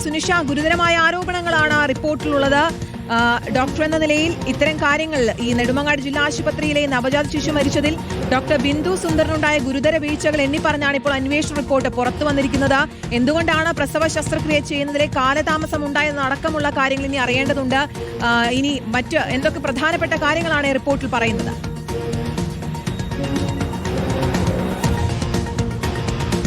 സുനിഷ, ഗുരുതരമായ ആരോപണങ്ങളാണ് റിപ്പോർട്ടിലുള്ളത്. ഡോക്ടർ എന്ന നിലയിൽ ഇത്തരം കാര്യങ്ങൾ ഈ നെടുമങ്ങാട് ജില്ലാ ആശുപത്രിയിലെ നവജാത ശിശു മരിച്ചതിൽ ഡോക്ടർ ബിന്ദു സുന്ദറിനുണ്ടായ ഗുരുതര വീഴ്ചകൾ എന്നീ പറഞ്ഞാണ് ഇപ്പോൾ അന്വേഷണ റിപ്പോർട്ട് പുറത്തു വന്നിരിക്കുന്നത്. എന്തുകൊണ്ടാണ് പ്രസവ ശസ്ത്രക്രിയ ചെയ്യുന്നതിലെ കാലതാമസം ഉണ്ടായതെന്നടക്കമുള്ള കാര്യങ്ങൾ ഇനി അറിയേണ്ടതുണ്ട്. ഇനി മറ്റ് എന്തൊക്കെ പ്രധാനപ്പെട്ട കാര്യങ്ങളാണ് റിപ്പോർട്ടിൽ പറയുന്നത്?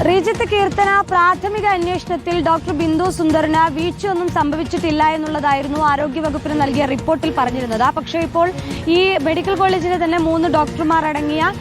റീജിത്ത് കീർത്തന, പ്രാഥമിക അന്വേഷണത്തിൽ ഡോക്ടർ ബിന്ദു സുന്ദറിന് വീഴ്ചയൊന്നും സംഭവിച്ചിട്ടില്ല എന്നുള്ളതായിരുന്നു ആരോഗ്യവകുപ്പിന് നൽകിയ റിപ്പോർട്ടിൽ പറഞ്ഞിരുന്നത്. പക്ഷേ ഇപ്പോൾ ഈ മെഡിക്കൽ കോളേജിലെ തന്നെ 3 ഡോക്ടർമാർ അടങ്ങിയ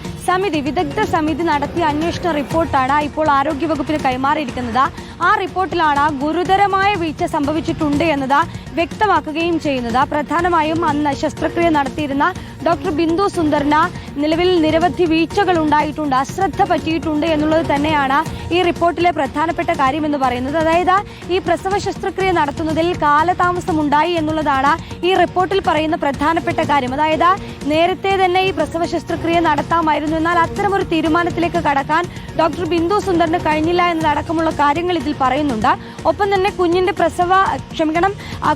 വിദഗ്ധ സമിതി നടത്തിയ അന്വേഷണ റിപ്പോർട്ടാണ് ഇപ്പോൾ ആരോഗ്യവകുപ്പിന് കൈമാറിയിരിക്കുന്നത്. ആ റിപ്പോർട്ടിലാണ് ഗുരുതരമായ വീഴ്ച സംഭവിച്ചിട്ടുണ്ട് എന്നത് വ്യക്തമാക്കുകയും ചെയ്യുന്നത്. പ്രധാനമായും അന്ന് ശസ്ത്രക്രിയ നടത്തിയിരുന്ന ഡോക്ടർ ബിന്ദു സുന്ദറിന് നിലവിൽ നിരവധി വീഴ്ചകൾ ഉണ്ടായിട്ടുണ്ട്, അശ്രദ്ധ പറ്റിയിട്ടുണ്ട് എന്നുള്ളത് തന്നെയാണ് ഈ റിപ്പോർട്ടിലെ പ്രധാനപ്പെട്ട കാര്യമെന്ന് പറയുന്നത്. അതായത് ഈ പ്രസവ ശസ്ത്രക്രിയ നടത്തുന്നതിൽ കാലതാമസം ഉണ്ടായി എന്നുള്ളതാണ് ഈ റിപ്പോർട്ടിൽ പറയുന്ന പ്രധാനപ്പെട്ട കാര്യം. അതായത് നേരത്തെ തന്നെ ഈ പ്രസവ ശസ്ത്രക്രിയ നടത്താമായിരുന്നു, എന്നാൽ അത്തരമൊരു തീരുമാനത്തിലേക്ക് കടക്കാൻ ഡോക്ടർ ബിന്ദു സുന്ദറിന് കഴിഞ്ഞില്ല എന്നതടക്കമുള്ള കാര്യങ്ങൾ ഇതിൽ പറയുന്നുണ്ട്. ഒപ്പം തന്നെ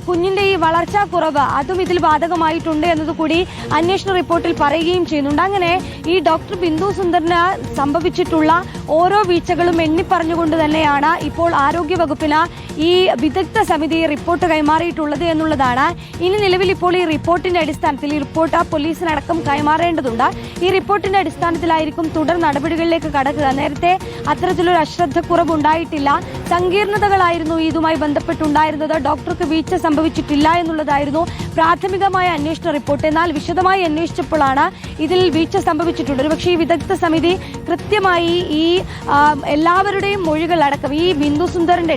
കുഞ്ഞിന്റെ ഈ വളർച്ചാ കുറവ് അതും ഇതിൽ ബാധകമായിട്ടുണ്ട് എന്നതുകൂടി അന്വേഷണ റിപ്പോർട്ടിൽ പറയുകയും ചെയ്യുന്നുണ്ട്. അങ്ങനെ ഈ ഡോക്ടർ ബിന്ദു സുന്ദറിന് സംഭവിച്ചിട്ടുള്ള ഓരോ വീഴ്ചകളും എണ്ണിപ്പറഞ്ഞുകൊണ്ട് തന്നെയാണ് ഇപ്പോൾ ആരോഗ്യവകുപ്പിന് ഈ വിദഗ്ധ സമിതി റിപ്പോർട്ട് കൈമാറിയിട്ടുള്ളത് എന്നുള്ളതാണ്. ഇനി നിലവിൽ ഇപ്പോൾ ഈ റിപ്പോർട്ടിന്റെ അടിസ്ഥാനത്തിൽ ഈ റിപ്പോർട്ട് പോലീസിനടക്കം കൈമാറേണ്ടതുണ്ട്. ഈ റിപ്പോർട്ടിന്റെ അടിസ്ഥാനത്തിലായിരിക്കും തുടർ നടപടികളിലേക്ക് കടക്കുക. നേരത്തെ അത്തരത്തിലൊരു അശ്രദ്ധക്കുറവ് ഉണ്ടായിട്ടില്ല, സങ്കീർണതകളായിരുന്നു ഇതുമായി ബന്ധപ്പെട്ടുണ്ടായിരുന്നത്. ഡോക്ടർക്ക് വീഴ്ച സംഭവിച്ചിട്ടില്ല എന്നുള്ളതായിരുന്നു പ്രാഥമികമായ അന്വേഷണ റിപ്പോർട്ട്. എന്നാൽ വിശദമായി അന്വേഷിച്ചപ്പോഴാണ് ഇതിൽ വീഴ്ച സംഭവിച്ചിട്ടുണ്ട്. ഒരുപക്ഷെ ഈ വിദഗ്ധ സമിതി കൃത്യമായി ഈ എല്ലാവരുടെയും മൊഴികൾ അടക്കം ഈ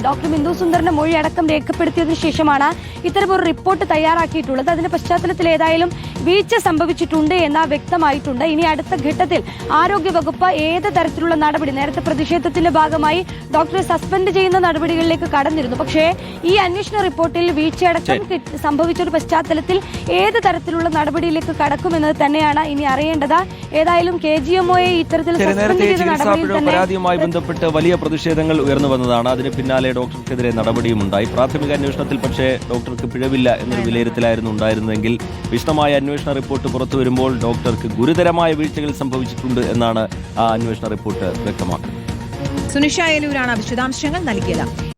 ഡോക്ടർ ബിന്ദു സുന്ദറിന്റെ മൊഴി അടക്കം രേഖപ്പെടുത്തിയതിനു ശേഷമാണ് ഇത്തരമൊരു റിപ്പോർട്ട് തയ്യാറാക്കിയിട്ടുള്ളത്. അതിന്റെ പശ്ചാത്തലത്തിൽ ഏതായാലും വീഴ്ച സംഭവിച്ചിട്ടുണ്ട് എന്ന് വ്യക്തമായിട്ടുണ്ട്. ഇനി അടുത്ത ഘട്ടത്തിൽ ആരോഗ്യവകുപ്പ് ഏത് തരത്തിലുള്ള നടപടി, നേരത്തെ പ്രതിഷേധത്തിന്റെ ഭാഗമായി ഡോക്ടറെ സസ്പെൻഡ് ചെയ്യുന്ന നടപടികളിലേക്ക് കടന്നിരുന്നു. പക്ഷേ ഈ അന്വേഷണ റിപ്പോർട്ടിൽ വീഴ്ചയടക്കം സംഭവിച്ച ഒരു പശ്ചാത്തലത്തിൽ ഏത് തരത്തിലുള്ള നടപടിയിലേക്ക് കടക്കുമെന്നത് തന്നെയാണ് ഇനി അറിയേണ്ടത്. ഏതായാലും KGMOയെ ഇത്തരത്തിൽ സസ്പെൻഡ് ചെയ്ത നടപടിയിൽ തന്നെ പരാതിയുമായി ബന്ധപ്പെട്ട് വലിയ പ്രതിഷേധങ്ങൾ ഉയർന്നു വന്നതാണ്. അതിന് പിന്നാലെ ഡോക്ടർക്കെതിരെ നടപടിയും ഉണ്ടായി. പ്രാഥമിക അന്വേഷണത്തിൽ പക്ഷേ ഡോക്ടർക്ക് പിഴവില്ല എന്നൊരു വിലയിരുത്തലായിരുന്നു ഉണ്ടായിരുന്നെങ്കിൽ വിശദമായ അന്വേഷണ റിപ്പോർട്ട് പുറത്തു വരുമ്പോൾ ഡോക്ടർക്ക് ഗുരുതരമായ വീഴ്ചകൾ സംഭവിച്ചിട്ടുണ്ട് എന്നാണ് ആ അന്വേഷണ റിപ്പോർട്ട് വ്യക്തമാക്കുന്നത്. സുനിഷ ഏലൂരാണ് വിശദാംശങ്ങൾ നൽകിയത്.